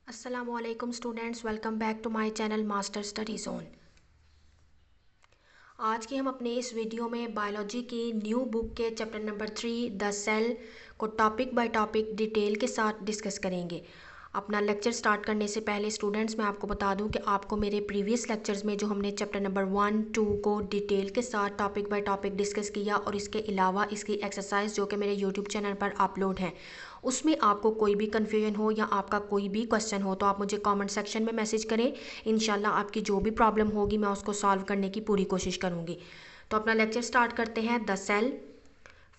अस्सलामुअलैकुम students, welcome back to my channel master study zone. आज के हम अपने इस वीडियो में बायोलॉजी की न्यू बुक के चैप्टर नंबर 3 द सेल को टॉपिक बाय टॉपिक डिटेल के साथ डिस्कस करेंगे। अपना लेक्चर स्टार्ट करने से पहले स्टूडेंट्स मैं आपको बता दूं कि आपको मेरे प्रीवियस लेक्चर्स में जो हमने चैप्टर नंबर 1-2 को डिटेल के साथ टॉपिक बाय टॉपिक डिस्कस किया और इसके अलावा इसकी एक्सरसाइज जो कि मेरे यूट्यूब चैनल पर अपलोड है, उसमें आपको कोई भी कन्फ्यूजन हो या आपका कोई भी क्वेश्चन हो तो आप मुझे कमेंट सेक्शन में मैसेज करें। इंशाल्लाह आपकी जो भी प्रॉब्लम होगी मैं उसको सॉल्व करने की पूरी कोशिश करूँगी। तो अपना लेक्चर स्टार्ट करते हैं। The cell.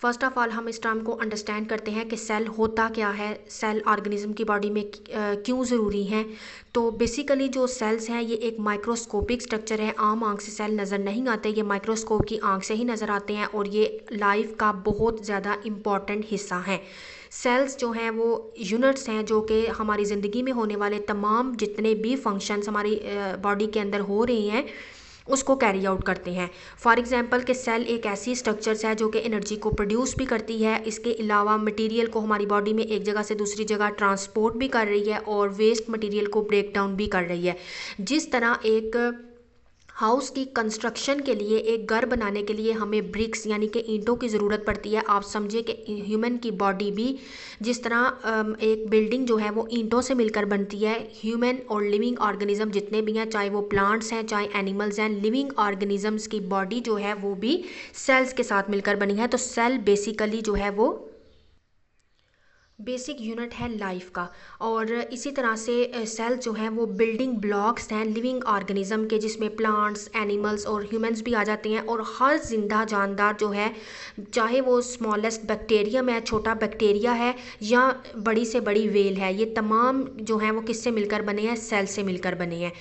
First of all हम इस टर्म को अंडरस्टैंड करते हैं कि सेल होता क्या है, सेल ऑर्गेनिज्म की बॉडी में क्यों ज़रूरी हैं। तो बेसिकली जो सेल्स हैं ये एक माइक्रोस्कोपिक स्ट्रक्चर है। आम आंख से सेल नज़र नहीं आते, ये माइक्रोस्कोप की आंख से ही नज़र आते हैं और ये लाइफ का बहुत ज़्यादा इम्पॉर्टेंट हिस्सा हैं। सेल्स जो हैं वो यूनिट्स हैं जो कि हमारी ज़िंदगी में होने वाले तमाम जितने भी फंक्शंस हमारी बॉडी के अंदर हो रहे हैं उसको कैरी आउट करते हैं। फॉर एग्जांपल कि सेल एक ऐसी स्ट्रक्चर्स है जो कि एनर्जी को प्रोड्यूस भी करती है, इसके अलावा मटेरियल को हमारी बॉडी में एक जगह से दूसरी जगह ट्रांसपोर्ट भी कर रही है और वेस्ट मटेरियल को ब्रेक डाउन भी कर रही है। जिस तरह एक हाउस की कंस्ट्रक्शन के लिए, एक घर बनाने के लिए हमें ब्रिक्स यानी कि ईंटों की ज़रूरत पड़ती है, आप समझिए कि ह्यूमन की बॉडी भी जिस तरह एक बिल्डिंग जो है वो ईंटों से मिलकर बनती है। ह्यूमन और लिविंग ऑर्गेनिज्म जितने भी हैं, चाहे वो प्लांट्स हैं चाहे एनिमल्स हैं, लिविंग ऑर्गेनिजम्स की बॉडी जो है वो भी सेल्स के साथ मिलकर बनी है। तो सेल बेसिकली जो है वो बेसिक यूनिट है लाइफ का। और इसी तरह से सेल जो हैं वो बिल्डिंग ब्लॉक्स हैं लिविंग ऑर्गेनिज्म के, जिसमें प्लांट्स, एनिमल्स और ह्यूमंस भी आ जाते हैं। और हर जिंदा जानदार जो है, चाहे वो स्मॉलेस्ट बैक्टीरियम है, छोटा बैक्टीरिया है, या बड़ी से बड़ी वेल है, ये तमाम जो हैं वो किससे मिलकर बने हैं? सेल से मिलकर बने हैं।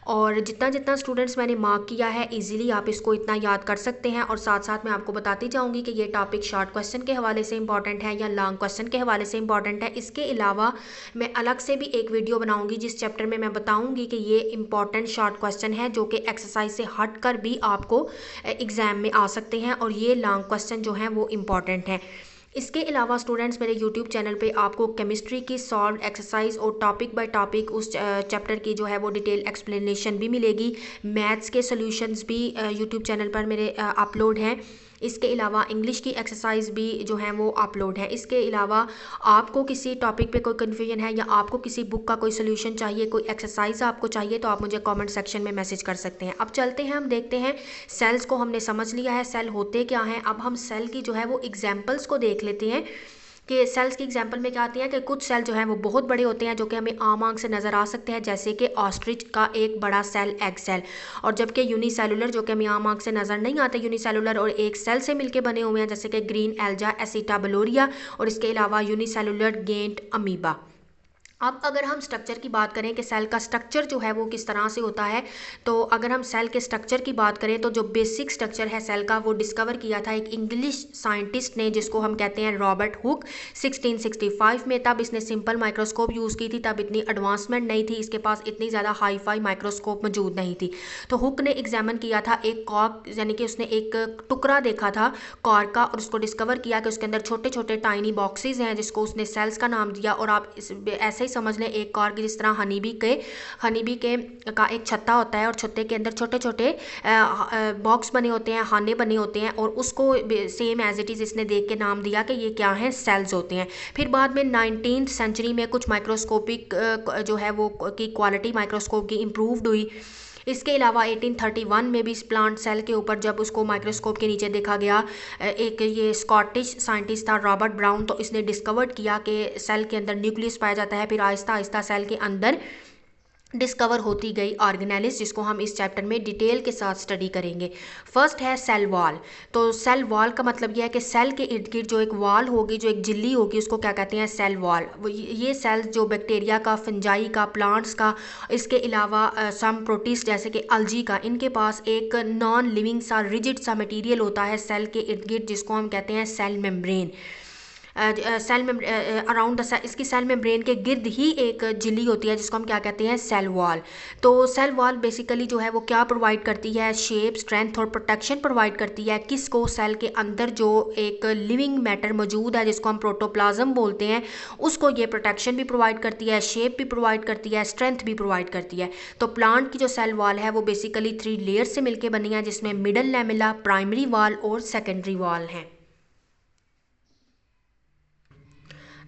और जितना जितना स्टूडेंट्स मैंने मार्क किया है इजीली आप इसको इतना याद कर सकते हैं। और साथ साथ मैं आपको बताती जाऊंगी कि ये टॉपिक शॉर्ट क्वेश्चन के हवाले से इंपॉर्टेंट है या लॉन्ग क्वेश्चन के हवाले से इंपॉर्टेंट है। इसके अलावा मैं अलग से भी एक वीडियो बनाऊंगी जिस चैप्टर में मैं बताऊंगी कि ये इंपॉर्टेंट शॉर्ट क्वेश्चन है जो कि एक्सरसाइज से हट कर भी आपको एग्जाम में आ सकते हैं, और ये लॉन्ग क्वेश्चन जो हैं वो इंपॉर्टेंट हैं। इसके अलावा स्टूडेंट्स मेरे यूट्यूब चैनल पे आपको केमिस्ट्री की सॉल्व एक्सरसाइज और टॉपिक बाय टॉपिक उस चैप्टर की जो है वो डिटेल एक्सप्लेनेशन भी मिलेगी। मैथ्स के सॉल्यूशंस भी यूट्यूब चैनल पर मेरे अपलोड हैं। इसके अलावा इंग्लिश की एक्सरसाइज भी जो है वो अपलोड है। इसके अलावा आपको किसी टॉपिक पे कोई कन्फ्यूजन है या आपको किसी बुक का कोई सोल्यूशन चाहिए, कोई एक्सरसाइज आपको चाहिए, तो आप मुझे कमेंट सेक्शन में मैसेज कर सकते हैं। अब चलते हैं, हम देखते हैं सेल्स को हमने समझ लिया है सेल होते क्या हैं। अब हम सेल की जो है वो एग्जाम्पल्स को देख लेते हैं कि सेल्स की एग्जांपल में क्या आती है कि कुछ सेल जो है वो बहुत बड़े होते हैं जो कि हमें आम आंख से नज़र आ सकते हैं, जैसे कि ऑस्ट्रिच का एक बड़ा सेल एग सेल। और जबकि यूनिसेलुलर जो कि हमें आम आंख से नज़र नहीं आते, यूनिसेलुलर और एक सेल से मिलके बने हुए हैं, जैसे कि ग्रीन एल्जा एसिटाबलोरिया, और इसके अलावा यूनिसेलुलर गेंट अमीबा। अब अगर हम स्ट्रक्चर की बात करें कि सेल का स्ट्रक्चर जो है वो किस तरह से होता है, तो अगर हम सेल के स्ट्रक्चर की बात करें तो जो बेसिक स्ट्रक्चर है सेल का वो डिस्कवर किया था एक इंग्लिश साइंटिस्ट ने जिसको हम कहते हैं रॉबर्ट हुक 1665 में। तब इसने सिंपल माइक्रोस्कोप यूज़ की थी, तब इतनी एडवांसमेंट नहीं थी, इसके पास इतनी ज़्यादा हाई फाई माइक्रोस्कोप मौजूद नहीं थी। तो हुक ने एग्जामिन किया था एक कॉर्क, यानी कि उसने एक टुकड़ा देखा था कॉर्क का, और उसको डिस्कवर किया कि उसके अंदर छोटे छोटे टाइनी बॉक्सेज हैं जिसको उसने सेल्स का नाम दिया। और आप ऐसे समझ लें एक कॉर्क जिस तरह हनी बी के का एक छत्ता होता है और छत्ते के अंदर छोटे छोटे बॉक्स बने होते हैं, खाने बने होते हैं, और उसको सेम एज इट इज़ इसने देख के नाम दिया कि ये क्या है? सेल्स होते हैं। फिर बाद में 19th सेंचुरी में कुछ माइक्रोस्कोपिक जो है वो की क्वालिटी माइक्रोस्कोप की इम्प्रूव्ड हुई। इसके अलावा 1831 में भी इस प्लांट सेल के ऊपर जब उसको माइक्रोस्कोप के नीचे देखा गया, एक ये स्कॉटिश साइंटिस्ट था रॉबर्ट ब्राउन, तो इसने डिस्कवर्ड किया कि सेल के अंदर न्यूक्लियस पाया जाता है। फिर आहिस्ता आहिस्ता सेल के अंदर डिस्कवर होती गई ऑर्गेनेलिस, जिसको हम इस चैप्टर में डिटेल के साथ स्टडी करेंगे। फर्स्ट है सेल वॉल। तो सेल वॉल का मतलब यह है कि सेल के इर्द गिर्द जो एक वॉल होगी, जो एक झिल्ली होगी, उसको क्या कहते हैं? Cell wall. ये सेल्स जो बैक्टीरिया का, फंजाई का, प्लांट्स का, इसके अलावा सम प्रोटिस्ट जैसे कि अलजी का, इनके पास एक नॉन लिविंग सा रिजिड सा मटीरियल होता है सेल के इर्द गिर्द जिसको हम कहते हैं सेल मेम्ब्रेन। सेल में अराउंड द इसकी सेल मेम्ब्रेन के गिर्द ही एक झिल्ली होती है जिसको हम क्या कहते हैं, सेल वॉल। तो सेल वॉल बेसिकली जो है वो क्या प्रोवाइड करती है, शेप, स्ट्रेंथ और प्रोटेक्शन प्रोवाइड करती है किसको, सेल के अंदर जो एक लिविंग मैटर मौजूद है जिसको हम प्रोटोप्लाज्म बोलते हैं, उसको ये प्रोटेक्शन भी प्रोवाइड करती है, शेप भी प्रोवाइड करती है, स्ट्रेंथ भी प्रोवाइड करती है। तो प्लांट की जो सेल वॉल है वो बेसिकली 3 लेयर से मिलकर बनी है जिसमें मिडल लैमेला, प्राइमरी वॉल और सेकेंडरी वॉल है।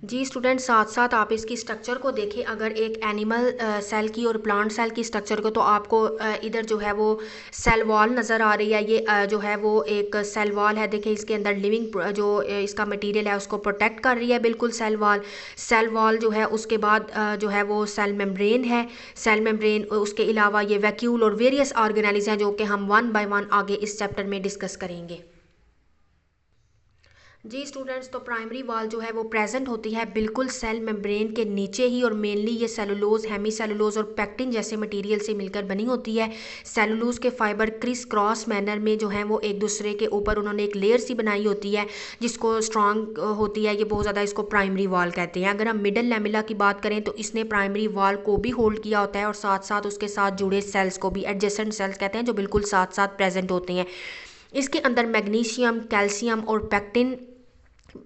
जी स्टूडेंट, साथ साथ आप इसकी स्ट्रक्चर को देखें, अगर एक एनिमल सेल की और प्लांट सेल की स्ट्रक्चर को, तो आपको इधर जो है वो सेल वॉल नज़र आ रही है। ये जो है वो एक सेल वॉल है, देखिए इसके अंदर लिविंग जो इसका मटेरियल है उसको प्रोटेक्ट कर रही है बिल्कुल सेल वॉल। सेल वॉल जो है उसके बाद जो है वो सेल मेम्ब्रेन है। सेल मेम्ब्रेन, उसके अलावा ये वैक्यूल और वेरियस ऑर्गेनेल्स हैं जो कि हम 1 बाय 1 आगे इस चैप्टर में डिस्कस करेंगे। जी स्टूडेंट्स, तो प्राइमरी वॉल जो है वो प्रेजेंट होती है बिल्कुल सेल मेम्ब्रेन के नीचे ही, और मेनली ये सेलुलोज, हेमी सेलुलोज और पेक्टिन जैसे मटेरियल से मिलकर बनी होती है। सेलुलोज के फाइबर क्रिस क्रॉस मैनर में जो है वो एक दूसरे के ऊपर उन्होंने एक लेयर सी बनाई होती है जिसको स्ट्रॉन्ग होती है, ये बहुत ज़्यादा, इसको प्राइमरी वॉल कहते हैं। अगर हम मिडल लैमेला की बात करें तो इसने प्राइमरी वॉल को भी होल्ड किया होता है और साथ साथ उसके साथ जुड़े सेल्स को भी एडजेसेंट सेल्स कहते हैं जो बिल्कुल साथ साथ प्रेजेंट होते हैं। इसके अंदर मैग्नीशियम, कैल्शियम और पेक्टिन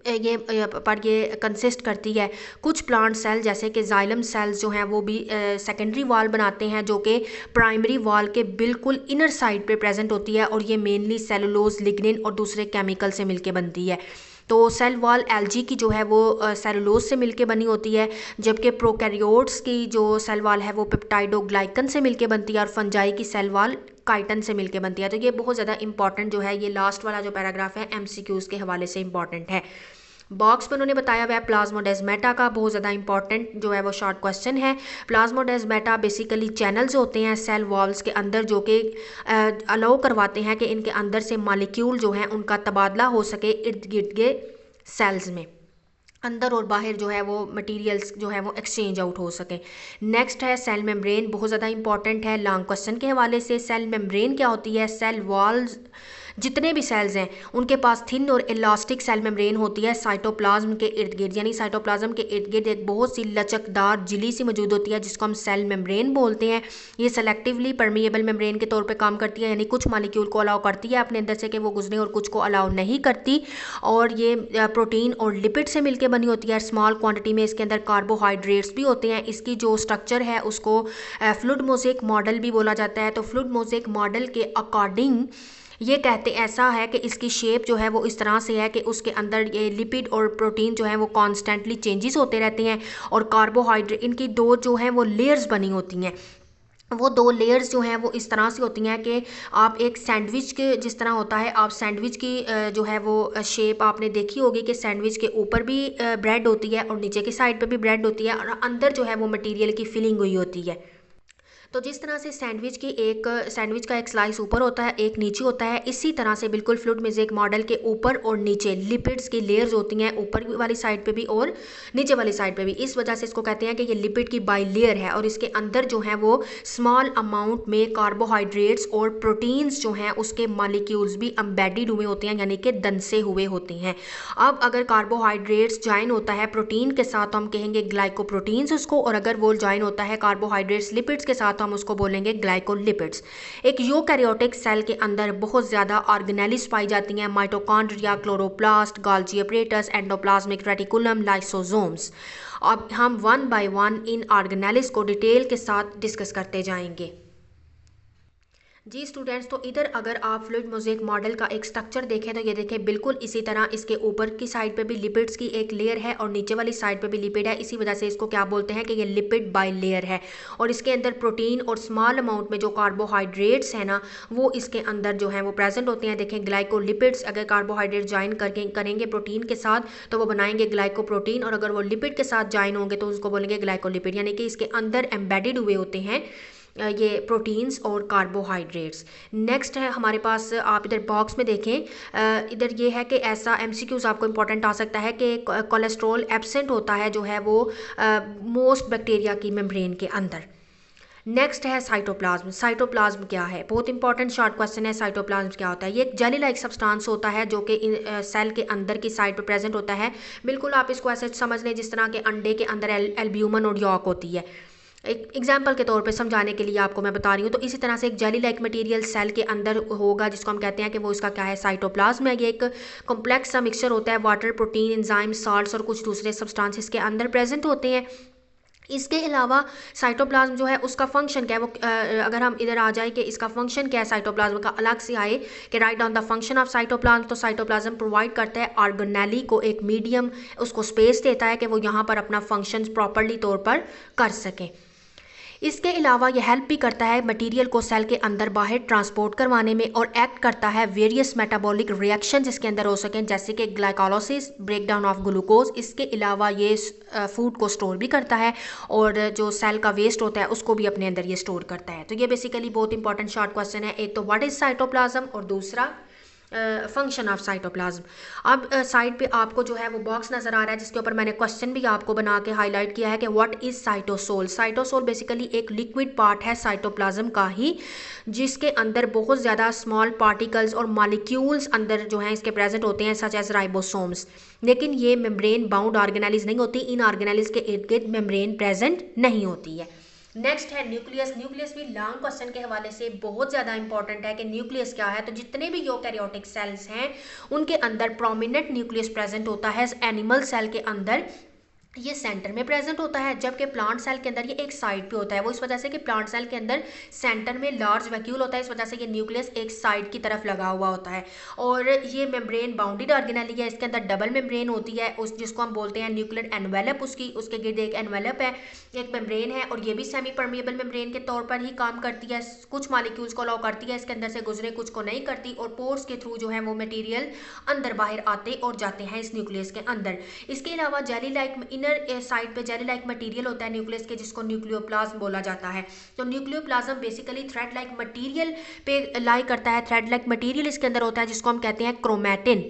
ये कंसिस्ट करती है। कुछ प्लांट सेल जैसे कि जाइलम सेल्स जो हैं वो भी सेकेंडरी वॉल बनाते हैं जो कि प्राइमरी वॉल के बिल्कुल इनर साइड पे प्रेजेंट होती है, और ये मेनली सेलुलोज, लिग्निन और दूसरे केमिकल से मिलके बनती है। तो सेल वॉल एल्गी की जो है वो सेलुलोज से मिलके बनी होती है, जबकि प्रोकैरियोट्स की जो सेल वॉल है वो पेप्टाइडोग्लाइकन से मिलके बनती है, और फंजाई की सेल वॉल काइटन से मिलके बनती है। तो ये बहुत ज़्यादा इंपॉर्टेंट जो है, ये लास्ट वाला जो पैराग्राफ है एमसीक्यूज़ के हवाले से इंपॉर्टेंट है। बॉक्स में उन्होंने बताया हुआ है प्लाज्मोडेस्माटा का, बहुत ज़्यादा इंपॉर्टेंट जो है वो शॉर्ट क्वेश्चन है। प्लाज्मोडेस्माटा बेसिकली चैनल्स होते हैं सेल वॉल्स के अंदर जो कि अलाउ करवाते हैं कि इनके अंदर से मॉलिक्यूल जो है उनका तबादला हो सके इर्द गिर्द के सेल्स में, अंदर और बाहर जो है वो मटेरियल्स जो है वो एक्सचेंज आउट हो सके। नेक्स्ट है सेल मेम्ब्रेन, बहुत ज़्यादा इंपॉर्टेंट है लॉन्ग क्वेश्चन के हवाले से। सेल मेम्ब्रेन क्या होती है, सेल वॉल्स जितने भी सेल्स हैं उनके पास थिन और इलास्टिक सेल मेम्ब्रेन होती है साइटोप्लाज्म के इर्द गिर्द, यानी साइटोप्लाज्म के इर्द गिर्द एक बहुत सी लचकदार झिल्ली सी मौजूद होती है जिसको हम सेल मेम्ब्रेन बोलते हैं। ये सेलेक्टिवली परमिएबल मेम्ब्रेन के तौर पे काम करती है, यानी कुछ मॉलिक्यूल को अलाउ करती है अपने अंदर से कि वो गुजरे और कुछ को अलाउ नहीं करती। और ये प्रोटीन और लिपिड से मिलकर बनी होती है स्मॉल क्वांटिटी में। इसके अंदर कार्बोहाइड्रेट्स भी होते हैं। इसकी जो स्ट्रक्चर है उसको फ्लूइड मोज़ेक मॉडल भी बोला जाता है। तो फ्लूइड मोज़ेक मॉडल के अकॉर्डिंग ये कहते ऐसा है कि इसकी शेप जो है वो इस तरह से है कि उसके अंदर ये लिपिड और प्रोटीन जो है वो कॉन्स्टेंटली चेंजेस होते रहते हैं, और कार्बोहाइड्रेट, इनकी दो जो हैं वो लेयर्स बनी होती हैं। वो 2 लेयर्स जो हैं वो इस तरह से होती हैं कि आप एक सैंडविच के जिस तरह होता है, आप सैंडविच की जो है वो शेप आपने देखी होगी कि सैंडविच के ऊपर भी ब्रेड होती है और नीचे की साइड पे भी ब्रेड होती है, और अंदर जो है वो मटेरियल की फिलिंग हुई होती है। तो जिस तरह से सैंडविच का एक स्लाइस ऊपर होता है, एक नीचे होता है, इसी तरह से बिल्कुल फ्लूइड मोज़ेक मॉडल के ऊपर और नीचे लिपिड्स की लेयर्स होती हैं, ऊपर वाली साइड पे भी और नीचे वाली साइड पे भी। इस वजह से इसको कहते हैं कि ये लिपिड की बाई लेयर है, और इसके अंदर जो है वो स्मॉल अमाउंट में कार्बोहाइड्रेट्स और प्रोटीन्स जो हैं उसके मॉलिक्यूल्स भी एम्बेडेड हुए होते हैं, यानी कि दंसे हुए होते हैं। अब अगर कार्बोहाइड्रेट्स ज्वाइन होता है प्रोटीन के साथ तो हम कहेंगे ग्लाइकोप्रोटीन्स उसको, और अगर वो ज्वाइन होता है कार्बोहाइड्रेट्स लिपिड्स के साथ हम उसको बोलेंगे ग्लाइकोलिपिड्स। एक यूकैरियोटिक सेल के अंदर बहुत ज़्यादा ऑर्गेनेल्स पाई जाती हैं, mitochondria, chloroplast, Golgi apparatus, endoplasmic reticulum, lysosomes. अब हम 1 बाय 1 इन ऑर्गेनेल्स को डिटेल के साथ डिस्कस करते जाएंगे। जी स्टूडेंट्स, तो इधर अगर आप फ्लूइड मोज़ेक मॉडल का एक स्ट्रक्चर देखें तो ये देखें बिल्कुल इसी तरह इसके ऊपर की साइड पे भी लिपिड्स की एक लेयर है और नीचे वाली साइड पे भी लिपिड है। इसी वजह से इसको क्या बोलते हैं कि ये लिपिड बाई लेयर है, और इसके अंदर प्रोटीन और स्मॉल अमाउंट में जो कार्बोहाइड्रेट्स हैं ना वो इसके अंदर जो हैं वो प्रेजेंट होते हैं। देखें ग्लाइकोलिपिड्स, अगर कार्बोहाइड्रेट ज्वाइन करके करेंगे प्रोटीन के साथ तो वो बनाएंगे ग्लाइकोप्रोटीन, और अगर वो लिपिड के साथ ज्वाइन होंगे तो उसको बोलेंगे ग्लाइकोलिपिड, यानी कि इसके अंदर एम्बेडेड हुए होते हैं ये प्रोटीन्स और कार्बोहाइड्रेट्स। नेक्स्ट है हमारे पास, आप इधर बॉक्स में देखें, इधर ये है कि ऐसा एमसीक्यूज आपको इंपॉर्टेंट आ सकता है कि कोलेस्ट्रॉल एब्सेंट होता है जो है वो मोस्ट बैक्टीरिया की मेम्ब्रेन के अंदर। नेक्स्ट है साइटोप्लाज्म। साइटोप्लाज्म क्या है, बहुत इंपॉर्टेंट शॉर्ट क्वेश्चन है। साइटोप्लाज्म क्या होता है? ये एक जेली लाइक सब्सटेंस होता है जो कि सेल के अंदर की साइड पे प्रेजेंट होता है। बिल्कुल आप इसको ऐसे समझ लें जिस तरह के अंडे के अंदर एल्ब्यूमन और यॉक होती है। एक एग्जाम्पल के तौर पे समझाने के लिए आपको मैं बता रही हूँ। तो इसी तरह से एक जेली लाइक मटेरियल सेल के अंदर होगा जिसको हम कहते हैं कि वो इसका क्या है, साइटोप्लाज्म है। ये एक कॉम्प्लेक्स सा मिक्सचर होता है, वाटर, प्रोटीन, एंजाइम, साल्ट्स और कुछ दूसरे सब्सटेंसेस के अंदर प्रेजेंट होते हैं। इसके अलावा साइटोप्लाज्म जो है उसका फंक्शन क्या है, वो अगर हम इधर आ जाए कि इसका फंक्शन क्या है साइटोप्लाज्म का, अलग से आए कि write down the function of cytoplasm, तो साइटोप्लाज्म प्रोवाइड करता है ऑर्गेनेली को एक मीडियम, उसको स्पेस देता है कि वो यहाँ पर अपना फंक्शन प्रॉपरली तौर पर कर सकें। इसके अलावा ये हेल्प भी करता है मटेरियल को सेल के अंदर बाहर ट्रांसपोर्ट करवाने में, और एक्ट करता है वेरियस मेटाबॉलिक रिएक्शन जिसके अंदर हो सकें, जैसे कि ग्लाइकोलाइसिस, ब्रेकडाउन ऑफ ग्लूकोज। इसके अलावा ये फूड को स्टोर भी करता है और जो सेल का वेस्ट होता है उसको भी अपने अंदर ये स्टोर करता है। तो ये बेसिकली बहुत इंपॉर्टेंट शॉर्ट क्वेश्चन है। एक तो व्हाट इज साइटोप्लाज्म और दूसरा फंक्शन ऑफ साइटोप्लाज्म। अब साइड पे आपको जो है वो बॉक्स नज़र आ रहा है जिसके ऊपर मैंने क्वेश्चन भी आपको बना के हाईलाइट किया है कि what is cytosol. Cytosol basically एक लिक्विड पार्ट है साइटोप्लाज्म का ही, जिसके अंदर बहुत ज़्यादा स्मॉल पार्टिकल्स और मॉलिक्यूल्स अंदर जो हैं इसके प्रेजेंट होते हैं, सच एज राइबोसोम्स। लेकिन ये मेम्ब्रेन बाउंड ऑर्गेनेलिज नहीं होती, इन ऑर्गेनेलिज के इर्द गिर्द मेम्ब्रेन प्रेजेंट नहीं होती है। नेक्स्ट है न्यूक्लियस। न्यूक्लियस भी लॉन्ग क्वेश्चन के हवाले से बहुत ज़्यादा इंपॉर्टेंट है कि न्यूक्लियस क्या है। तो जितने भी यूकैरियोटिक सेल्स हैं उनके अंदर प्रोमिनेंट न्यूक्लियस प्रेजेंट होता है। एनिमल सेल के अंदर ये सेंटर में प्रेजेंट होता है, जबकि प्लांट सेल के अंदर ये एक साइड पे होता है। वो इस वजह से कि प्लांट सेल के अंदर सेंटर में लार्ज वैक्यूल होता है, इस वजह से ये न्यूक्लियस एक साइड की तरफ लगा हुआ होता है। और ये मेम्ब्रेन बाउंडेड ऑर्गेनेली है, इसके अंदर डबल मेम्ब्रेन होती है, उस जिसको हम बोलते हैं न्यूक्लियर एनवेलप। उसके गिर्द एक एनवेलप है, एक मेम्ब्रेन है, और ये भी सेमी परमिएबल मेम्ब्रेन के तौर पर ही काम करती है। कुछ मॉलिक्यूल्स को अलाउ करती है इसके अंदर से गुजरे, कुछ को नहीं करती, और पोर्स के थ्रू जो है वो मटेरियल अंदर बाहर आते और जाते हैं इस न्यूक्लियस के अंदर। इसके अलावा जेली लाइक इनर साइड पे जेली लाइक मटेरियल होता है न्यूक्लियस के, जिसको न्यूक्लियोप्लाज्म बोला जाता है। तो nucleoplasm basically thread like material पे लाई करता है। थ्रेड लाइक मटेरियल इसके अंदर होता है जिसको हम कहते हैं क्रोमैटिन।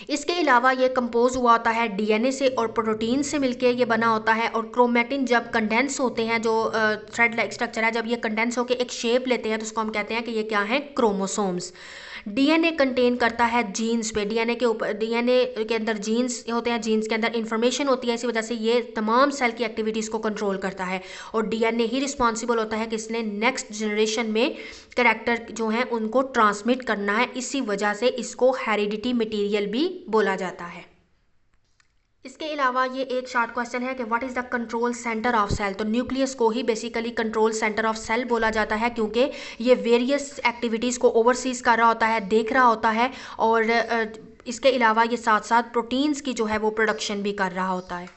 इसके अलावा ये कंपोज हुआ होता है डीएनए से और प्रोटीन से मिलके ये बना होता है। और क्रोमैटिन जब कंडेंस होते हैं, जो थ्रेड लाइक स्ट्रक्चर है, जब ये कंडेंस होकर एक शेप लेते हैं तो उसको हम कहते हैं कि ये क्या है, क्रोमोसोम्स। डीएनए कंटेन करता है जीन्स पे, डीएनए के ऊपर, डीएनए के अंदर जीन्स होते हैं, जीन्स के अंदर इंफॉर्मेशन होती है, इसी वजह से ये तमाम सेल की एक्टिविटीज़ को कंट्रोल करता है। और डीएनए ही रिस्पॉन्सिबल होता है कि इसने नेक्स्ट जनरेशन में करैक्टर जो हैं उनको ट्रांसमिट करना है, इसी वजह से इसको हेरिडिटी मटीरियल भी बोला जाता है। इसके अलावा ये एक शॉर्ट क्वेश्चन है कि what is the control centre of cell. तो न्यूक्लियस को ही basically control centre of cell बोला जाता है, क्योंकि ये वेरियस एक्टिविटीज़ को ओवरसीज कर रहा होता है, देख रहा होता है, और इसके अलावा ये साथ साथ प्रोटीन्स की जो है वो प्रोडक्शन भी कर रहा होता है।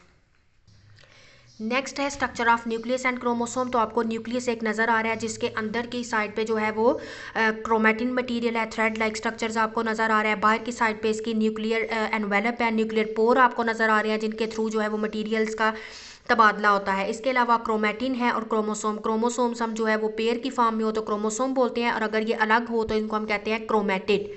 नेक्स्ट है structure of nucleus and chromosome. तो आपको न्यूक्लियस एक नज़र आ रहा है जिसके अंदर की साइड पे जो है वो क्रोमैटिन मटेरियल है, थ्रेड लाइक स्ट्रक्चर्स आपको नज़र आ रहा है। बाहर की साइड पे इसकी न्यूक्लियर एनवेलप है, न्यूक्लियर पोर आपको नज़र आ रहे हैं जिनके थ्रू जो है वो मटीरियल्स का तबादला होता है। इसके अलावा क्रोमैटिन है और क्रोमोसोम। क्रोमोसोम्स हम जो है वो पेयर की फॉर्म में हो तो क्रोमोसोम बोलते हैं, और अगर ये अलग हो तो इनको हम कहते हैं क्रोमैटिड।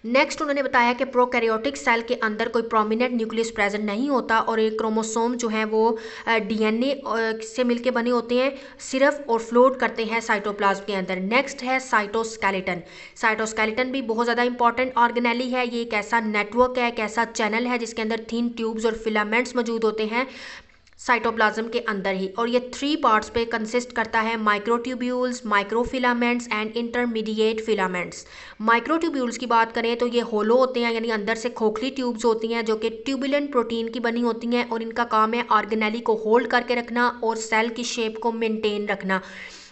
नेक्स्ट उन्होंने बताया कि प्रोकैरियोटिक सेल के अंदर कोई प्रोमिनेंट न्यूक्लियस प्रेजेंट नहीं होता, और एक क्रोमोसोम जो है वो डीएनए से मिलके बने होते हैं सिर्फ, और फ्लोट करते हैं साइटोप्लाज्म के अंदर। नेक्स्ट है साइटोस्केलेटन। साइटोस्केलेटन भी बहुत ज़्यादा इंपॉर्टेंट ऑर्गेनेली है। ये एक ऐसा नेटवर्क है, एक ऐसा चैनल है जिसके अंदर थिन ट्यूब्स और फिलामेंट्स मौजूद होते हैं साइटोप्लाज्म के अंदर ही, और ये 3 पार्ट्स पे कंसिस्ट करता है, microtubules, microfilaments and intermediate filaments. Microtubules की बात करें तो ये होलो होते हैं, यानी अंदर से खोखली ट्यूब्स होती हैं जो कि ट्यूबुलेंट प्रोटीन की बनी होती हैं, और इनका काम है ऑर्गेनेली को होल्ड करके रखना और सेल की शेप को मेंटेन रखना।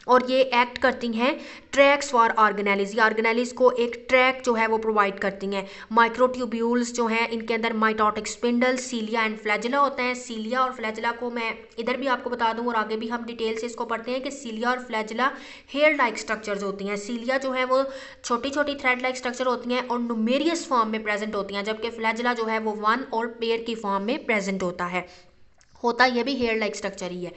और ये एक्ट करती हैं ट्रैक्स फॉर ऑर्गेनेलिज, ऑर्गेनेलिज को एक ट्रैक जो है वो प्रोवाइड करती हैं। माइक्रोट्यूब्यूल्स जो हैं इनके अंदर mitotic spindle, cilia and flagella होते हैं। सीलिया और फ्लैजिला को मैं इधर भी आपको बता दूं और आगे भी हम डिटेल से इसको पढ़ते हैं कि सीलिया और फ्लैजिला हेयर लाइक स्ट्रक्चर्स होती हैं। सीलिया जो है वो छोटी छोटी थ्रेड लाइक स्ट्रक्चर होती हैं और न्यूमेरियस फॉर्म में प्रेजेंट होती हैं, जबकि फ्लैजिला जो है वो वन और पेयर की फॉर्म में प्रेजेंट होता है। ये भी हेयर लाइक स्ट्रक्चर ही है।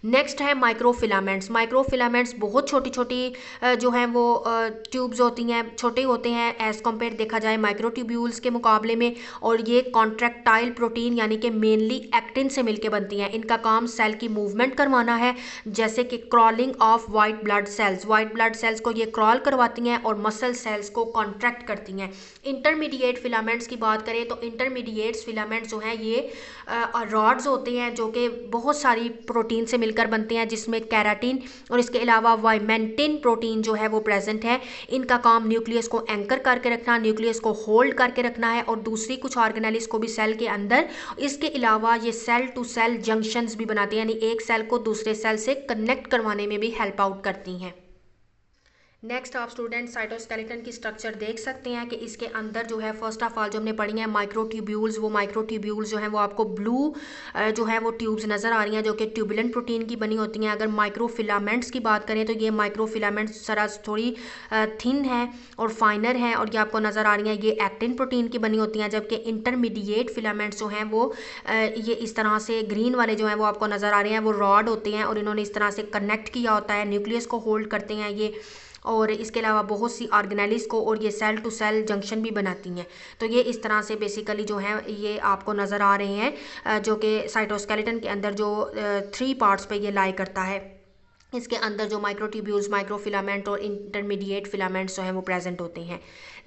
नेक्स्ट है माइक्रोफिलामेंट्स। माइक्रोफिलामेंट्स बहुत छोटी छोटी जो हैं वो ट्यूब्स होती हैं, छोटे होते हैं एज़ कम्पेयर देखा जाए माइक्रोट्यूब्यूल्स के मुकाबले में, और ये कॉन्ट्रैक्टाइल प्रोटीन यानी कि मेनली एक्टिन से मिलकर बनती हैं। इनका काम सेल की मूवमेंट करवाना है, जैसे कि crawling of white blood cells. White blood cells को ये क्रॉल करवाती हैं और मसल सेल्स को कॉन्ट्रैक्ट करती हैं। इंटरमीडिएट फिलामेंट्स की बात करें तो इंटरमीडिएट्स फिलामेंट्स जो हैं ये रॉड्स होते हैं जो कि बहुत सारी प्रोटीन से मिलकर बनते हैं, जिसमें कैराटिन और इसके अलावा वाइमेंटिन प्रोटीन जो है वो प्रेजेंट है। इनका काम न्यूक्लियस को एंकर करके रखना, न्यूक्लियस को होल्ड करके रखना है और दूसरी कुछ ऑर्गेनेल्स को भी सेल के अंदर। इसके अलावा ये सेल टू सेल जंक्शंस भी बनाते हैं, यानी एक सेल को दूसरे सेल से कनेक्ट करवाने में भी हेल्प आउट करती हैं। नेक्स्ट आप स्टूडेंट साइटोस्केलेटन की स्ट्रक्चर देख सकते हैं कि इसके अंदर जो है फर्स्ट ऑफ ऑल जो हमने पढ़ी है माइक्रोट्यूब्यूल्स, वो माइक्रोट्यूब्यूल्स जो हैं वो आपको ब्लू जो है वो ट्यूब्स नज़र आ रही हैं जो कि ट्यूबुलेंट प्रोटीन की बनी होती हैं। अगर माइक्रोफिलामेंट्स की बात करें तो ये माइक्रोफिलामेंट्स जरा थोड़ी थिन है और फाइनर है और ये आपको नज़र आ रही हैं, ये एक्टिन प्रोटीन की बनी होती हैं। जबकि इंटरमीडिएट फिलामेंट्स जो हैं वो ये इस तरह से ग्रीन वाले जो हैं वो आपको नज़र आ रहे हैं, वो रॉड होते हैं और इन्होंने इस तरह से कनेक्ट किया होता है, न्यूक्लियस को होल्ड करते हैं ये, और इसके अलावा बहुत सी ऑर्गेनेल्स को, और ये सेल टू सेल जंक्शन भी बनाती हैं। तो ये इस तरह से बेसिकली जो है ये आपको नज़र आ रहे हैं जो कि साइटोस्केलेटन के अंदर जो 3 पार्ट्स पे ये लाई करता है। इसके अंदर जो माइक्रोट्यूब्यूल्स, माइक्रोफिलामेंट और इंटरमीडिएट फिलामेंट्स जो हैं वो प्रेजेंट होते हैं।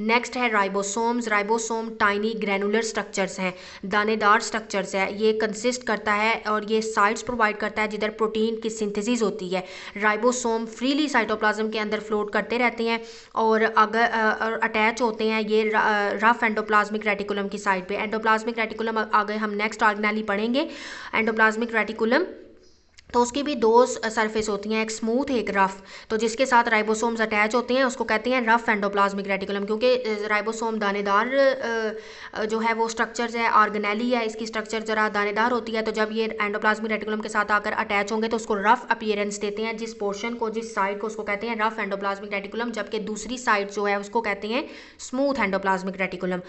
नेक्स्ट है ribosomes. Ribosome tiny granular structures हैं, दानेदार स्ट्रक्चर्स है। ये कंसिस्ट करता है और ये साइट्स प्रोवाइड करता है जिधर प्रोटीन की सिंथेसिस होती है। राइबोसोम फ्रीली साइटोप्लाज्म के अंदर फ्लोट करते रहते हैं और अगर अटैच होते हैं ये रफ एंडोप्लाज्मिक रेटिकुलम की साइड पे। एंडोप्लाज्मिक रेटिकुलम आगे हम नेक्स्ट ऑर्गेनेली पढ़ेंगे। एंडोप्लाज्मिक रेटिकुलम तो उसकी भी 2 सरफेस होती हैं, एक स्मूथ एक रफ। तो जिसके साथ राइबोसोम्स अटैच होते हैं उसको कहते हैं रफ एंडोप्लाज्मिक रेटिकुलम, क्योंकि राइबोसोम दानेदार जो है वो स्ट्रक्चर्स है, ऑर्गेनेली है, इसकी स्ट्रक्चर जरा दानेदार होती है। तो जब ये एंडोप्लाज्मिक रेटिकुलम के साथ आकर अटैच होंगे तो उसको रफ अपीयरेंस देते हैं, जिस पोर्शन को, जिस साइड को, उसको कहते हैं रफ एंडोप्लाज्मिक रेटिकुलम। जबकि दूसरी साइड जो है उसको कहते हैं स्मूथ एंडोप्लाज्मिक रेटिकुलम।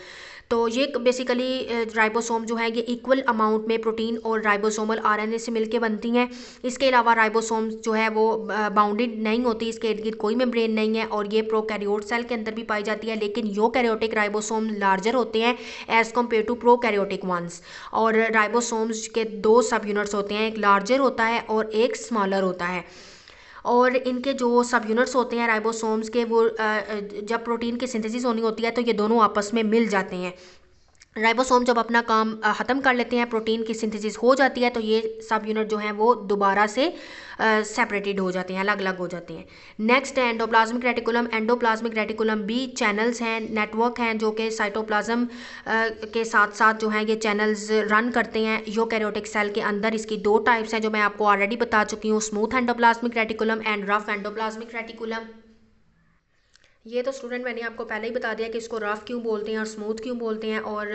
तो ये बेसिकली राइबोसोम जो है ये इक्वल अमाउंट में प्रोटीन और राइबोसोमल आरएनए से मिलके बनती हैं। इसके अलावा राइबोसोम जो है वो बाउंडेड नहीं होती, इसके इर्द गिर्द कोई मेम्ब्रेन नहीं है और ये प्रोकैरियोट सेल के अंदर भी पाई जाती है। लेकिन यूकैरियोटिक राइबोसोम लार्जर होते हैं as compared to prokaryotic ones. और राइबोसोम्स के 2 सब यूनिट्स होते हैं, एक लार्जर होता है और एक स्मॉलर होता है। और इनके जो सब यूनिट्स होते हैं राइबोसोम्स के, वो जब प्रोटीन की सिंथेसिस होनी होती है तो ये दोनों आपस में मिल जाते हैं। राइबोसोम जब अपना काम ख़त्म कर लेते हैं, प्रोटीन की सिंथेसिस हो जाती है, तो ये सब यूनिट जो हैं वो दोबारा से सेपरेटेड हो जाते हैं, अलग अलग हो जाते हैं। नेक्स्ट है एंडोप्लाज्मिक रेटिकुलम। एंडोप्लाज्मिक रेटिकुलम भी चैनल्स हैं, नेटवर्क हैं जो कि साइटोप्लाज्म के साथ साथ जो हैं ये चैनल्स रन करते हैं यूकैरियोटिक सेल के अंदर। इसकी 2 टाइप्स हैं जो मैं आपको ऑलरेडी बता चुकी हूँ, smooth endoplasmic reticulum and rough endoplasmic reticulum. ये तो स्टूडेंट मैंने आपको पहले ही बता दिया कि इसको रफ क्यों बोलते हैं और स्मूथ क्यों बोलते हैं। और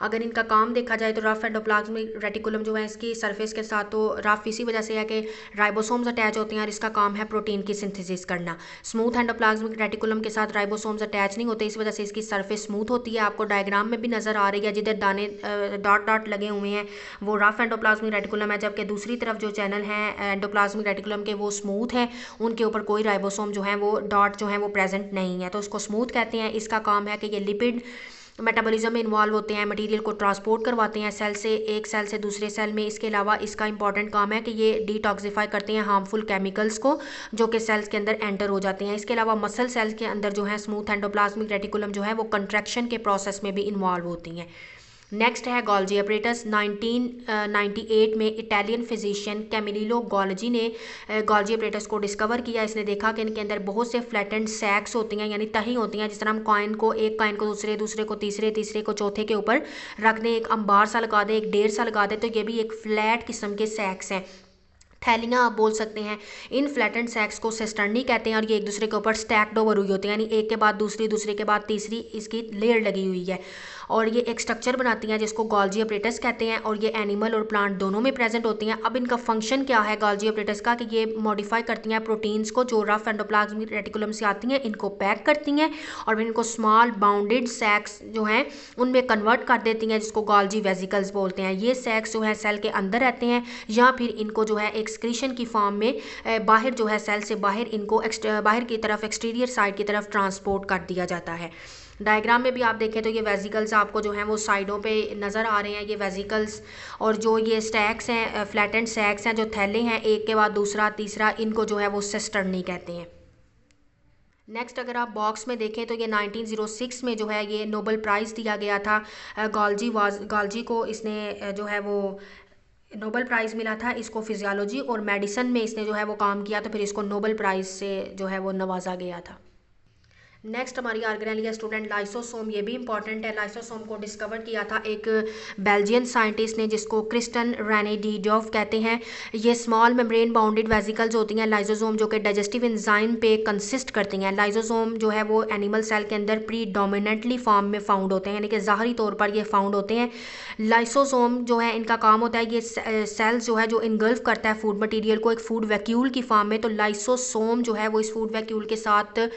अगर इनका काम देखा जाए तो रफ एंडोप्लाज्मिक रेटिकुलम जो है इसकी सरफेस के साथ तो रफ इसी वजह से है कि राइबोसोम्स अटैच होते हैं और इसका काम है प्रोटीन की सिंथेसिस करना। स्मूथ एंडोप्लाज्मिक रेटिकुलम के साथ राइबोसोम्स अटैच नहीं होते, इस वजह से इसकी सरफेस स्मूथ होती है। आपको डायग्राम में भी नज़र आ रही है, जिधर दाने डॉट डॉट लगे हुए हैं वो रफ एंडोप्लाज्मिक रेटिकुलम है, जबकि दूसरी तरफ जो चैनल हैं एंडोप्लाज्मिक रेटिकुलम के वो स्मूथ है, उनके ऊपर कोई राइबोसोम जो है वो डॉट जो है वो प्रेजेंट नहीं है, तो उसको स्मूथ कहते हैं। इसका काम है कि ये लिपिड मेटाबॉलिज्म में इन्वॉल्व होते हैं, मटेरियल को ट्रांसपोर्ट करवाते हैं सेल से, एक सेल से दूसरे सेल में। इसके अलावा इसका इंपॉर्टेंट काम है कि ये डिटॉक्सिफाई करते हैं हार्मफुल केमिकल्स को जो कि सेल्स के अंदर एंटर हो जाते हैं। इसके अलावा मसल सेल्स के अंदर जो है स्मूथ एंडोप्लाज्मिक रेटिकुलम जो है वो कंट्रैक्शन के प्रोसेस में भी इन्वॉल्व होती हैं। नेक्स्ट है गोल्जी अपरेटस। 1998 में इटालियन फिजिशियन कैमिलिलो गोल्जी ने गोल्जी अपरेटस को डिस्कवर किया। इसने देखा कि इनके अंदर बहुत से फ्लैटेंड सैक्स होती हैं, यानी तही होती हैं। जिस तरह हम कॉइन को, एक कॉइन को दूसरे, दूसरे को तीसरे, तीसरे को चौथे के ऊपर रख दें, एक अंबार सा लगा दें, एक ढेर सा लगा दें, तो ये भी एक फ्लैट किस्म के सैक्स हैं, थैलियाँ आप बोल सकते हैं। इन फ्लैटेंड सैक्स को सिस्टर्नी कहते हैं और ये एक दूसरे के ऊपर स्टैक्ड ओवर हुई होती है, यानी एक के बाद दूसरी, दूसरे के बाद तीसरी इसकी लेयर लगी हुई है। और ये एक स्ट्रक्चर बनाती हैं जिसको गोल्जी अपरेटस कहते हैं, और ये एनिमल और प्लांट दोनों में प्रेजेंट होती हैं। अब इनका फंक्शन क्या है गोल्जी अपरेटस का, कि ये मॉडिफाई करती हैं प्रोटीन्स को जो रफ एंडोप्लाज्मिक रेटिकुलम से आती हैं, इनको पैक करती हैं और फिर इनको स्मॉल बाउंडेड सैक्स जो हैं उनमें कन्वर्ट कर देती हैं, जिसको गोल्जी वेजिकल्स बोलते हैं। ये सैक्स जो है सेल के अंदर रहते हैं या फिर इनको जो है एक एक्सक्रीशन की फॉर्म में बाहर जो है सेल से बाहर इनको बाहर की तरफ एक्सटीरियर साइड की तरफ ट्रांसपोर्ट कर दिया जाता है। डायग्राम में भी आप देखें तो ये वेजिकल्स आपको जो हैं वो साइडों पे नज़र आ रहे हैं, ये वेजिकल्स। और जो ये स्टैक्स हैं, फ्लैटेंड सैक्स हैं, जो थैले हैं एक के बाद दूसरा तीसरा, इनको जो है वो सिस्टर्नी कहते हैं। नेक्स्ट अगर आप बॉक्स में देखें तो ये 1906 में जो है ये नोबेल प्राइज़ दिया गया था गॉल्जी को। इसने जो है वो नोबेल प्राइज़ मिला था इसको फिजियोलॉजी और मेडिसिन में इसने जो है वो काम किया, तो फिर इसको नोबेल प्राइज़ से जो है वो नवाजा गया था। नेक्स्ट हमारी ऑर्गेनेलिया स्टूडेंट लाइसोसोम, ये भी इंपॉर्टेंट है। लाइसोसोम को डिस्कवर किया था एक बेल्जियन साइंटिस्ट ने जिसको क्रिस्टन रेने डी डॉफ कहते हैं। ये स्मॉल मेम्ब्रेन बाउंडेड वेजिकल्स होती हैं लाइसोसोम, जो कि डाइजेस्टिव एंजाइम पे कंसिस्ट करती हैं। लाइसोसोम जो है वो एनिमल सेल के अंदर प्रीडोमिनेंटली फॉर्म में फाउंड होते हैं, यानी कि ज़ाहरी तौर पर ये फाउंड होते हैं। लाइसोसोम जो है इनका काम होता है ये सेल्स जो है जो इनगल्फ करता है फूड मटीरियल को एक फूड वैक्यूल की फॉर्म में, तो लाइसोसोम जो है वो इस फूड वैक्यूल के साथ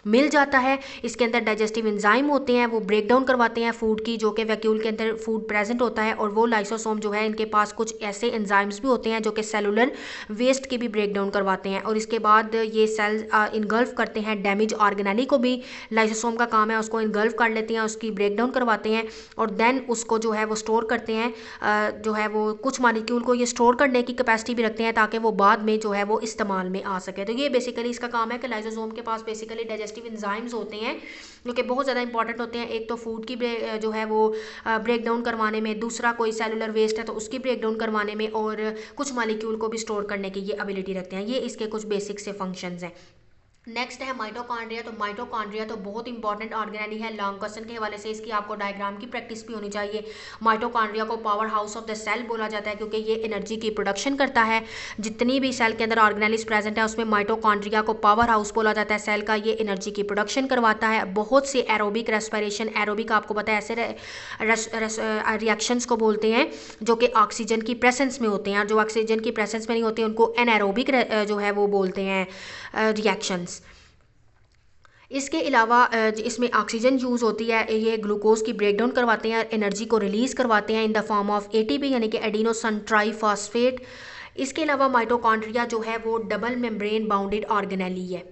मिल जाता है। इसके अंदर डाइजेस्टिव एंजाइम होते हैं, वो ब्रेक डाउन करवाते हैं फूड की, जो कि वैक्यूल के अंदर फूड प्रेजेंट होता है। और वो लाइसोसोम जो है इनके पास कुछ ऐसे एंजाइम्स भी होते हैं जो कि सेलुलर वेस्ट की भी ब्रेक डाउन करवाते हैं। और इसके बाद ये सेल इनगल्फ करते हैं डैमेज ऑर्गेनेली को भी। लाइसोसोम का काम है उसको इनगल्फ कर लेते हैं, उसकी ब्रेक डाउन करवाते हैं और देन उसको जो है वो स्टोर करते हैं। जो है वो कुछ मॉलिक्यूल को ये स्टोर करने की कैपेसिटी भी रखते हैं ताकि वो बाद में जो है वो इस्तेमाल में आ सके। तो ये बेसिकली इसका काम है कि लाइसोसोम के पास बेसिकली एंजाइम्स होते हैं जो कि बहुत ज़्यादा इंपॉर्टेंट होते हैं। एक तो फूड की जो है वो ब्रेक डाउन करवाने में, दूसरा कोई सेलुलर वेस्ट है तो उसकी ब्रेक डाउन करवाने में, और कुछ मॉलिक्यूल को भी स्टोर करने की ये एबिलिटी रखते हैं। ये इसके कुछ बेसिक से फंक्शंस हैं। नेक्स्ट है माइटोकॉन्ड्रिया। तो माइटोकॉन्ड्रिया तो बहुत इंपॉर्टेंट ऑर्गेनेली है, लॉन्ग क्वेश्चन के हवाले से इसकी आपको डायग्राम की प्रैक्टिस भी होनी चाहिए। माइटोकॉन्ड्रिया को powerhouse of the cell बोला जाता है क्योंकि ये एनर्जी की प्रोडक्शन करता है। जितनी भी सेल के अंदर ऑर्गेनेलिस प्रेजेंट है उसमें माइटोकॉन्ड्रिया को पावर हाउस बोला जाता है सेल का। ये एनर्जी की प्रोडक्शन करवाता है। बहुत से एरोबिक रेस्पिरेशन, एरोबिक आपको पता है ऐसे रिएक्शंस को बोलते हैं जो कि ऑक्सीजन की प्रेजेंस में होते हैं, और जो ऑक्सीजन की प्रेजेंस में नहीं होते उनको एनएरोबिक जो है वो बोलते हैं रिएक्शंस। इसके अलावा इसमें ऑक्सीजन यूज़ होती है, ये ग्लूकोज की ब्रेक डाउन करवाते हैं, एनर्जी को रिलीज़ करवाते हैं in the form of ATP यानी कि एडिनोसिन ट्राइफॉस्फेट। इसके अलावा माइटोकॉन्ड्रिया जो है वो डबल मेम्ब्रेन बाउंडेड ऑर्गेनेली है।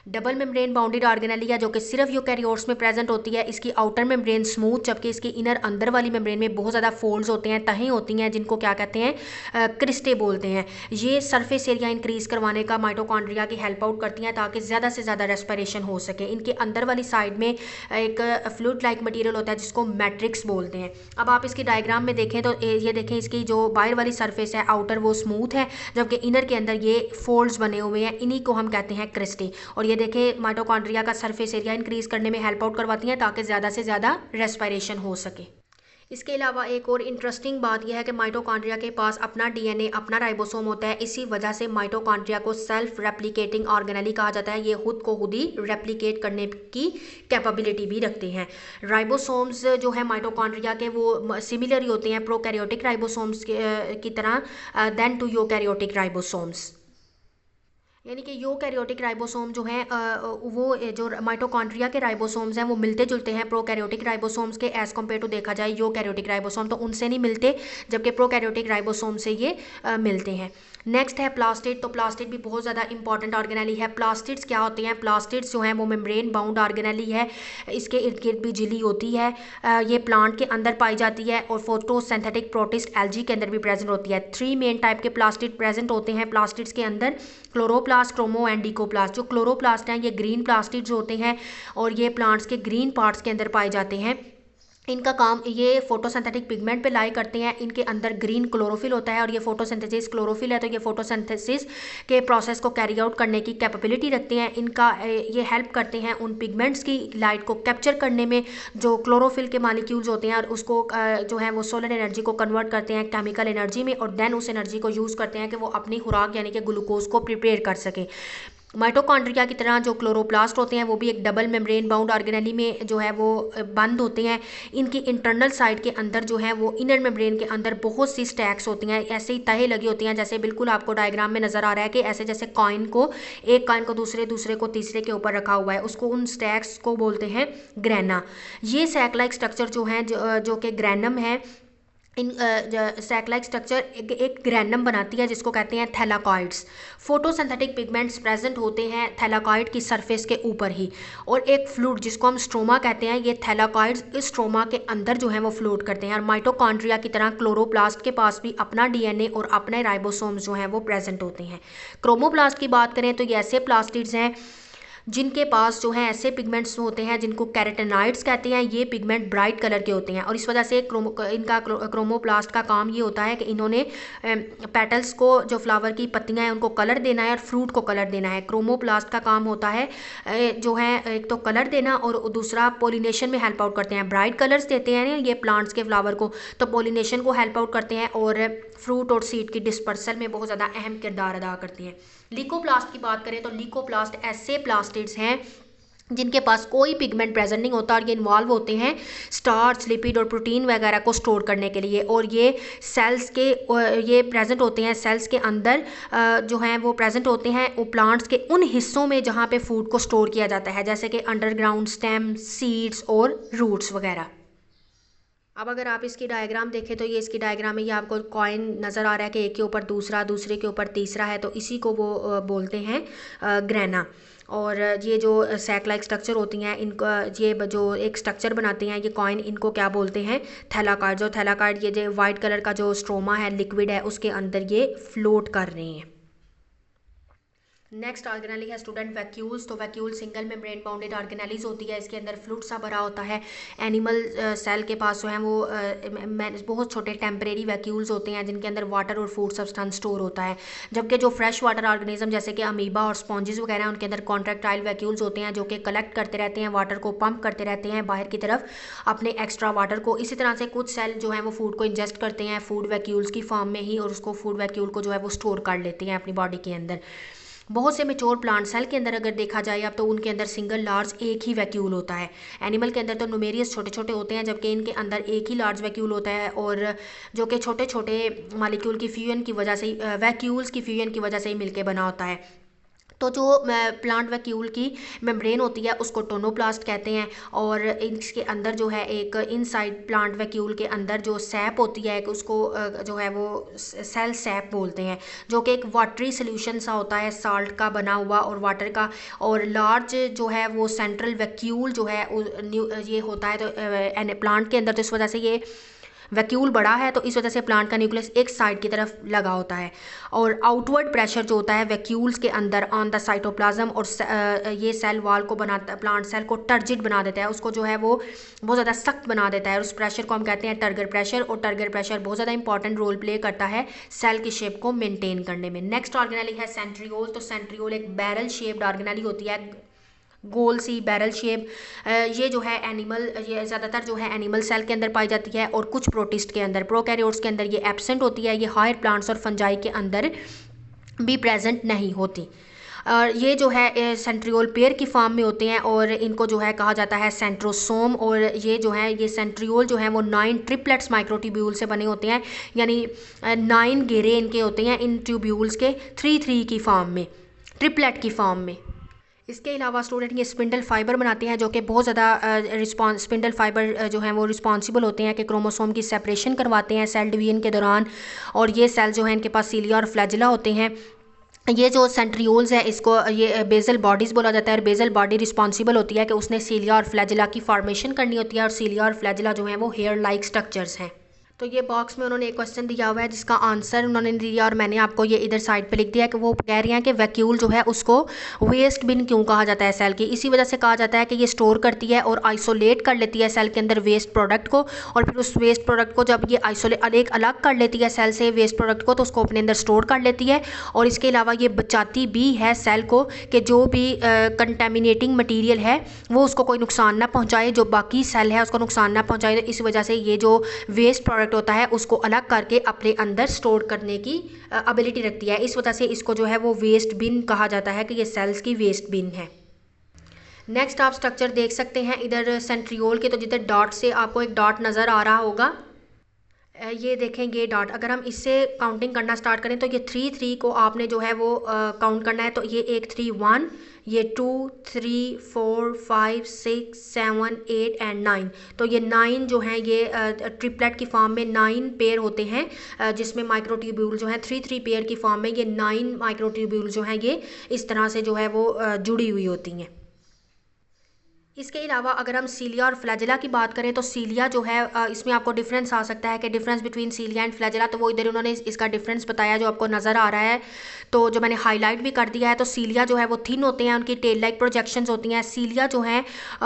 डबल मेम्ब्रेन बाउंडेड ऑर्गेनेलिया जो कि सिर्फ यूकैरियोट्स में प्रेजेंट होती है। इसकी आउटर मेम्ब्रेन स्मूथ, जबकि इसकी इनर अंदर वाली मेम्ब्रेन में बहुत ज़्यादा फोल्ड्स होते हैं, तहें होती हैं, जिनको क्या कहते हैं क्रिस्टे बोलते हैं। ये सरफेस एरिया इंक्रीज़ करवाने का माइटोकॉन्ड्रिया की हेल्प आउट करती हैं ताकि ज़्यादा से ज़्यादा रेस्पिरेशन हो सके। इनके अंदर वाली साइड में एक फ्लूइड लाइक मटीरियल होता है जिसको मैट्रिक्स बोलते हैं। अब आप इसकी डायग्राम में देखें तो ये देखें इसकी जो बाहर वाली सरफेस है आउटर वो स्मूथ है, जबकि इनर के अंदर ये फोल्ड्स बने हुए हैं, इन्हीं को हम कहते हैं क्रिस्टे। और ये देखें माइटोकॉन्ड्रिया का सरफेस एरिया इंक्रीज करने में हेल्प आउट करवाती हैं ताकि ज़्यादा से ज़्यादा रेस्पिरेशन हो सके। इसके अलावा एक और इंटरेस्टिंग बात यह है कि माइटोकॉन्ड्रिया के पास अपना डीएनए, अपना राइबोसोम होता है। इसी वजह से माइटोकॉन्ड्रिया को सेल्फ रेप्लिकेटिंग ऑर्गेनेली कहा जाता है। ये खुद को खुद ही रेप्लिकेट करने की कैपेबिलिटी भी रखते हैं। राइबोसोम्स जो है माइटोकॉन्ड्रिया के वो सिमिलर ही होते हैं प्रोकैरियोटिक राइबोसोम्स की तरह देन टू यूकैरियोटिक राइबोसोम्स। यानी कि यूकैरियोटिक राइबोसोम जो है वो जो माइटोकॉन्ड्रिया के राइबोसोम्स हैं वो मिलते जुलते हैं प्रोकैरियोटिक राइबोसोम्स के एज़ कम्पेयर टू देखा जाए यूकैरियोटिक राइबोसोम तो उनसे नहीं मिलते, जबकि प्रोकैरियोटिक राइबोसोम से ये मिलते हैं। नेक्स्ट है प्लास्टिड। तो प्लास्टिड भी बहुत ज़्यादा इंपॉर्टेंट ऑर्गेनेली है। प्लास्टिड्स क्या होते हैं? प्लास्टिड्स जो हैं वो मेम्ब्रेन बाउंड ऑर्गेनेली है, इसके इर्द गिर्द भी झिल्ली होती है। ये प्लांट के अंदर पाई जाती है और फोटोसिंथेटिक प्रोटिस्ट एल्गी के अंदर भी प्रेजेंट होती है। 3 मेन टाइप के प्लास्टिड प्रेजेंट होते हैं प्लास्टिड्स के अंदर, क्लोरोप्लास्ट, क्रोमो एंड डिकोप्लास्ट। जो क्लोरोप्लास्ट हैं ये ग्रीन प्लास्टिड्स होते हैं और ये प्लांट्स के ग्रीन पार्ट्स के अंदर पाए जाते हैं। इनका काम, ये फोटोसिंथेटिक पिगमेंट पे लाई करते हैं। इनके अंदर ग्रीन क्लोरोफिल होता है और ये फोटोसिंथेसिस क्लोरोफिल है, तो ये फोटोसिंथेसिस के प्रोसेस को कैरी आउट करने की कैपेबिलिटी रखते हैं। इनका ये हेल्प करते हैं उन पिगमेंट्स की लाइट को कैप्चर करने में जो क्लोरोफिल के मालिक्यूल्स होते हैं, और उसको जो है वो सोलर एनर्जी को कन्वर्ट करते हैं केमिकल एनर्जी में, और देन उस एनर्जी को यूज़ करते हैं कि वो अपनी खुराक यानी कि ग्लूकोज को प्रिपेयर कर सकें। माइटोकॉन्ड्रिया की तरह जो क्लोरोप्लास्ट होते हैं वो भी एक डबल मेम्ब्रेन बाउंड ऑर्गेनेली में जो है वो बंद होते हैं। इनकी इंटरनल साइड के अंदर जो है वो इनर मेम्ब्रेन के अंदर बहुत सी स्टैक्स होती हैं, ऐसे ही तहे लगी होती हैं, जैसे बिल्कुल आपको डायग्राम में नज़र आ रहा है कि ऐसे जैसे कॉइन को, एक कॉइन को दूसरे को तीसरे के ऊपर रखा हुआ है, उसको उन स्टैक्स को बोलते हैं ग्रेना। ये सैक लाइक स्ट्रक्चर जो है जो कि ग्रेनम है, इन सैक लाइक स्ट्रक्चर एक ग्रैंडम बनाती है जिसको कहते हैं थैलाकॉइड्स। फोटोसिंथेटिक पिगमेंट्स प्रेजेंट होते हैं थैलाकॉइड की सरफेस के ऊपर ही, और एक फ्लूइड जिसको हम स्ट्रोमा कहते हैं, ये थैलाकॉइड्स इस स्ट्रोमा के अंदर जो है वो फ्लोट करते हैं। और माइटोकॉन्ड्रिया की तरह क्लोरोप्लास्ट के पास भी अपना डीएनए और अपने राइबोसोम्स जो हैं वो प्रेजेंट होते हैं। क्रोमोप्लास्ट की बात करें तो ये ऐसे प्लास्टिड्स हैं जिनके पास जो है ऐसे पिगमेंट्स होते हैं जिनको कैरेटेनाइड्स कहते हैं। ये पिगमेंट ब्राइट कलर के होते हैं और इस वजह से इनका क्रोमोप्लास्ट का काम ये होता है कि इन्होंने पेटल्स को, जो फ्लावर की पत्तियां हैं, उनको कलर देना है और फ्रूट को कलर देना है। क्रोमोप्लास्ट का काम होता है जो है एक तो कलर देना और दूसरा पोलिनेशन में हेल्प आउट करते हैं। ब्राइट कलर्स देते हैं ये प्लांट्स के फ्लावर को, तो पोलिनेशन को हेल्प आउट करते हैं और फ्रूट और सीड की डिस्पर्सल में बहुत ज़्यादा अहम किरदार अदा करते हैं। लीकोप्लास्ट की बात करें तो लीकोप्लास्ट ऐसे प्लास्टिड्स हैं जिनके पास कोई पिगमेंट प्रेजेंट नहीं होता और ये इन्वॉल्व होते हैं स्टार्च, लिपिड और प्रोटीन वगैरह को स्टोर करने के लिए, और ये सेल्स के ये प्रेजेंट होते हैं सेल्स के अंदर जो हैं वो प्रेजेंट होते हैं वो प्लांट्स के उन हिस्सों में जहाँ पे फूड को स्टोर किया जाता है, जैसे कि अंडरग्राउंड स्टेम, सीड्स और रूट्स वगैरह। अब अगर आप इसकी डायग्राम देखें तो ये इसकी डायग्राम में ये आपको कॉइन नज़र आ रहा है कि एक के ऊपर दूसरा, दूसरे के ऊपर तीसरा है, तो इसी को वो बोलते हैं ग्रेना। और ये जो सैक लाइक स्ट्रक्चर होती हैं, इनको ये जो एक स्ट्रक्चर बनाते हैं ये कॉइन, इनको क्या बोलते हैं? थैलाकॉइड। जो थैलाकॉइड ये जो वाइट कलर का जो स्ट्रोमा है, लिक्विड है, उसके अंदर ये फ्लोट कर रहे हैं। नेक्स्ट ऑर्गेनेली है स्टूडेंट वैक्यूल्स। तो vacuole single membrane bounded organelles होती है, इसके अंदर फ्लूइड सा भरा होता है। एनिमल सेल के पास जो है वो बहुत छोटे टेम्परेरी वैक्यूल्स होते हैं जिनके अंदर वाटर और फूड सब्सटेंस स्टोर होता है, जबकि जो फ्रेश वाटर ऑर्गेनिज्म जैसे कि अमीबा और स्पॉन्जेस वगैरह हैं उनके अंदर कॉन्ट्रैक्टाइल वैक्यूल्स होते हैं जो कि कलेक्ट करते रहते हैं वाटर को, पंप करते रहते हैं बाहर की तरफ अपने एक्स्ट्रा वाटर को। इसी तरह से कुछ सेल जो है वो फूड को इंजेस्ट करते हैं फूड वैक्यूल्स की फॉर्म में ही, और उसको फूड वैक्यूल को जो है वो स्टोर कर लेते हैं अपनी बॉडी के अंदर। बहुत से मेच्योर प्लांट सेल के अंदर अगर देखा जाए अब तो उनके अंदर सिंगल लार्ज एक ही वैक्यूल होता है। एनिमल के अंदर तो न्यूमेरियस छोटे छोटे होते हैं, जबकि इनके अंदर एक ही लार्ज वैक्यूल होता है, और जो कि छोटे छोटे मालिक्यूल की फ्यूजन की वजह से, वैक्यूल्स की फ्यूजन की वजह से ही मिलके बना होता है। तो जो प्लांट वैक्यूल की मेम्ब्रेन होती है उसको टोनोप्लास्ट कहते हैं, और इसके अंदर जो है एक इनसाइड प्लांट वैक्यूल के अंदर जो सैप होती है उसको जो है वो सेल सैप बोलते हैं, जो कि एक वाटरी सोल्यूशन सा होता है, साल्ट का बना हुआ और वाटर का। और लार्ज जो है वो सेंट्रल वैक्यूल जो है ये होता है तो प्लांट के अंदर, तो इस वजह से ये वैक्यूल बड़ा है तो इस वजह से प्लांट का न्यूक्लियस एक साइड की तरफ लगा होता है। और आउटवर्ड प्रेशर जो होता है वैक्यूल्स के अंदर ऑन द साइटोप्लाज्म, और ये सेल वॉल को बनाता, प्लांट सेल को टर्जिड बना देता है, उसको जो है वो बहुत ज़्यादा सख्त बना देता है, और उस प्रेशर को हम कहते हैं टर्गर प्रेशर। और टर्गर प्रेशर बहुत ज़्यादा इंपॉर्टेंट रोल प्ले करता है सेल की शेप को मेनटेन करने में। नेक्स्ट ऑर्गेनेली है सेंट्रियोल। तो सेंट्रियोल एक बैरल शेप्ड ऑर्गेनेली होती है, गोल सी बैरल शेप। ये जो है एनिमल, ये ज़्यादातर जो है एनिमल सेल के अंदर पाई जाती है और कुछ प्रोटिस्ट के अंदर, प्रोकैरियोट्स के अंदर ये एब्सेंट होती है। ये हायर प्लांट्स और फंजाई के अंदर भी प्रेजेंट नहीं होती। और ये जो है सेंट्रियोल पेयर की फॉर्म में होते हैं, और इनको जो है कहा जाता है सेंट्रोसोम। और ये जो है ये सेंट्रियोल जो है वो 9 ट्रिपलेट्स माइक्रोट्यूब्यूल से बने होते हैं, यानी 9 घेरे इनके होते हैं इन ट्यूब्यूल्स के 3-3 की फॉर्म में, ट्रिपलेट की फॉर्म में। इसके अलावा स्टूडेंट ये स्पिंडल फाइबर बनाते हैं, जो कि बहुत ज़्यादा स्पिंडल फाइबर जो हैं वो रिस्पॉन्सिबल होते हैं कि क्रोमोसोम की सेपरेशन करवाते हैं सेल डिवीजन के दौरान। और ये सेल जो है इनके पास सीलिया और फ्लैजिला होते हैं। ये जो सेंट्रियोल्स है इसको ये बेजल बॉडीज़ बोला जाता है, और बेजल बॉडी रिस्पॉन्सिबल होती है कि उसने सीलिया और फ्लैजिला की फॉर्मेशन करनी होती है, और सीलिया और फ्लैजिला जो हैं वो हेयर लाइक स्ट्रक्चर्स हैं। तो ये बॉक्स में उन्होंने एक क्वेश्चन दिया हुआ है जिसका आंसर उन्होंने दिया, और मैंने आपको ये इधर साइड पे लिख दिया है कि वो कह रही हैं कि वैक्यूल जो है उसको वेस्ट बिन क्यों कहा जाता है सेल की। इसी वजह से कहा जाता है कि ये स्टोर करती है और आइसोलेट कर लेती है सेल के अंदर वेस्ट प्रोडक्ट को, और फिर उस वेस्ट प्रोडक्ट को जब ये एक अलग कर लेती है सेल से वेस्ट प्रोडक्ट को, तो उसको अपने अंदर स्टोर कर लेती है। और इसके अलावा ये बचाती भी है सेल को कि जो भी कंटेमिनेटिंग मटीरियल है वो उसको कोई नुकसान ना पहुँचाए, जो बाकी सेल है उसको नुकसान ना पहुँचाए। तो इस वजह से ये जो वेस्ट प्रोडक्ट पार्ट होता है उसको अलग करके अपने अंदर स्टोर करने की एबिलिटी रखती है। इस वजह से इसको जो है वो वेस्ट बिन कहा जाता है कि ये सेल्स की वेस्ट बिन है। नेक्स्ट आप स्ट्रक्चर देख सकते हैं इधर सेंट्रियोल के, तो जिधर डॉट से आपको एक डॉट नज़र आ रहा होगा, ये देखें ये डॉट, अगर हम इससे काउंटिंग करना स्टार्ट करें तो ये 3 को आपने जो है वो काउंट करना है। तो ये 1 3 1, ये 2 3 4 5 6 7 8 एंड 9। तो ये 9 जो हैं ये ट्रिपलेट की फॉर्म में 9 पेयर होते हैं, जिसमें माइक्रोट्यूब्यूल जो है 3 पेयर की फॉर्म में ये 9 माइक्रोट्यूब्यूल जो हैं ये इस तरह से जो है वो जुड़ी हुई होती हैं। इसके अलावा अगर हम सीलिया और फ्लैजिला की बात करें तो सीलिया जो है इसमें आपको डिफरेंस आ सकता है कि difference between cilia and flagella, तो वो इधर उन्होंने इसका डिफरेंस बताया जो आपको नज़र आ रहा है, तो जो मैंने हाईलाइट भी कर दिया है। तो सीलिया जो है वो थिन होते हैं, उनकी टेल लाइक प्रोजेक्शंस होती हैं। सीलिया जो हैं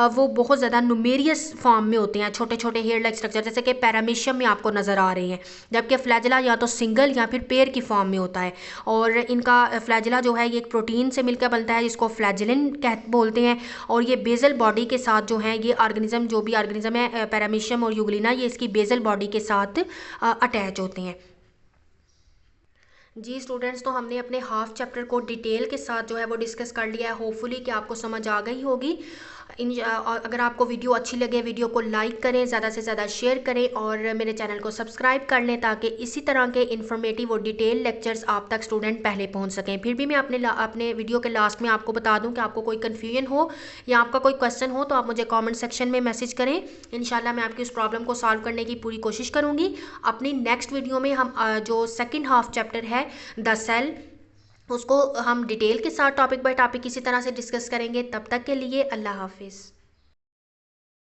वो बहुत ज़्यादा न्यूमेरियस फॉर्म में होते हैं, छोटे छोटे हेयर लाइक स्ट्रक्चर जैसे कि पैरामीशियम में आपको नज़र आ रहे हैं, जबकि फ्लैजिला या तो सिंगल या फिर पेयर की फॉर्म में होता है। और इनका फ्लैजिला जो है ये एक प्रोटीन से मिलकर बनता है जिसको फ्लैजिलिन बोलते हैं, और ये बेजल बॉडी के साथ जो है ये ऑर्गेनिज्म, जो भी ऑर्गेनिज्म है पैरामीशियम और यूग्लिना, ये इसकी बेजल बॉडी के साथ अटैच होते हैं। जी स्टूडेंट्स, तो हमने अपने हाफ चैप्टर को डिटेल के साथ जो है वो डिस्कस कर लिया है। होपफुली कि आपको समझ आ गई होगी। अगर आपको वीडियो अच्छी लगे वीडियो को लाइक करें, ज़्यादा से ज़्यादा शेयर करें और मेरे चैनल को सब्सक्राइब कर लें ताकि इसी तरह के इन्फॉर्मेटिव और डिटेल लेक्चर्स आप तक स्टूडेंट पहले पहुंच सकें। फिर भी मैं अपने वीडियो के लास्ट में आपको बता दूं कि आपको कोई कन्फ्यूजन हो या आपका कोई क्वेश्चन हो तो आप मुझे कॉमेंट सेक्शन में मैसेज करें। इंशाल्लाह मैं आपकी उस प्रॉब्लम को सॉल्व करने की पूरी कोशिश करूँगी। अपनी नेक्स्ट वीडियो में हम जो सेकेंड हाफ चैप्टर है द सेल, उसको हम डिटेल के साथ टॉपिक बाय टॉपिक इसी तरह से डिस्कस करेंगे। तब तक के लिए अल्लाह हाफिज़।